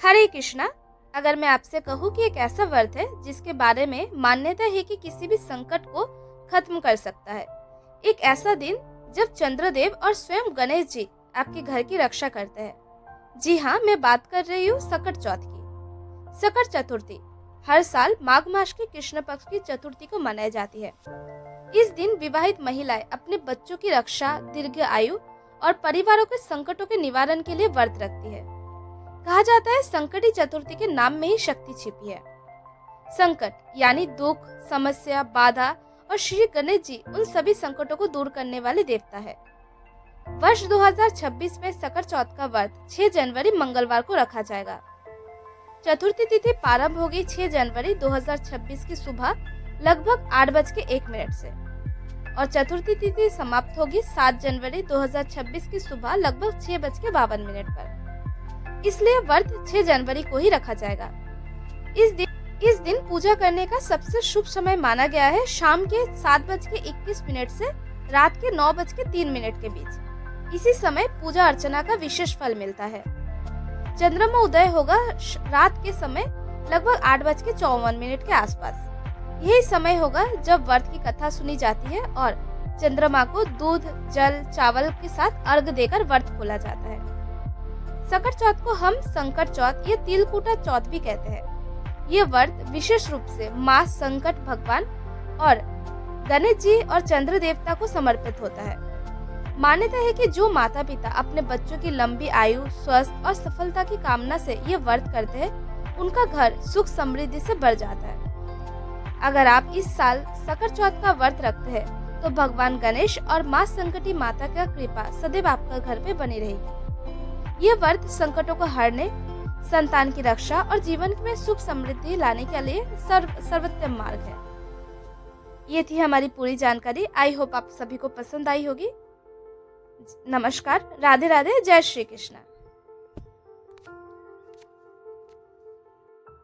हरे कृष्णा। अगर मैं आपसे कहूँ कि एक ऐसा व्रत है जिसके बारे में मान्यता है कि किसी भी संकट को खत्म कर सकता है, एक ऐसा दिन जब चंद्रदेव और स्वयं गणेश जी आपके घर की रक्षा करते हैं। जी हाँ, मैं बात कर रही हूँ सकट चौथ की। सकट चतुर्थी हर साल माघ मास की कृष्ण पक्ष की चतुर्थी को मनाई जाती है। इस दिन विवाहित महिलाएं अपने बच्चों की रक्षा, दीर्घ आयु और परिवारों के संकटों के निवारण के लिए व्रत रखती है। कहा जाता है संकटी चतुर्थी के नाम में ही शक्ति छिपी है। संकट यानी दुख, समस्या, बाधा और श्री गणेश जी उन सभी संकटों को दूर करने वाले देवता है। वर्ष 2026 में सकट चौथ का व्रत 6 जनवरी मंगलवार को रखा जाएगा। चतुर्थी तिथि प्रारंभ होगी 6 जनवरी 2026 की सुबह लगभग 8:01 से और चतुर्थी तिथि समाप्त होगी 7 जनवरी 2026 की सुबह लगभग 6:52 पर। इसलिए व्रत 6 जनवरी को ही रखा जाएगा। इस दिन पूजा करने का सबसे शुभ समय माना गया है शाम के 7:21 से रात के 9:03 के बीच। इसी समय पूजा अर्चना का विशेष फल मिलता है। चंद्रमा उदय होगा रात के समय लगभग 8:54 के आसपास। यही समय होगा जब व्रत की कथा सुनी जाती है और चंद्रमा को दूध, जल, चावल के साथ अर्घ देकर व्रत खोला जाता है। सकट चौथ को हम संकट चौथ या तिलकुटा चौथ भी कहते हैं। ये व्रत विशेष रूप से माँ संकट भगवान और गणेश जी और चंद्र देवता को समर्पित होता है। मान्यता है कि जो माता पिता अपने बच्चों की लंबी आयु, स्वस्थ और सफलता की कामना से ये व्रत करते हैं, उनका घर सुख समृद्धि से भर जाता है। अगर आप इस साल सकट चौथ का व्रत रखते हैं तो भगवान गणेश और माँ संकटी माता का कृपा सदैव आपका घर पे बनी रहेगी। ये व्रत संकटों को हरने, संतान की रक्षा और जीवन में सुख समृद्धि लाने के लिए सर्वोत्तम मार्ग है। ये थी हमारी पूरी जानकारी। आई होप आप सभी को पसंद आई होगी। नमस्कार, राधे राधे, जय श्री कृष्ण।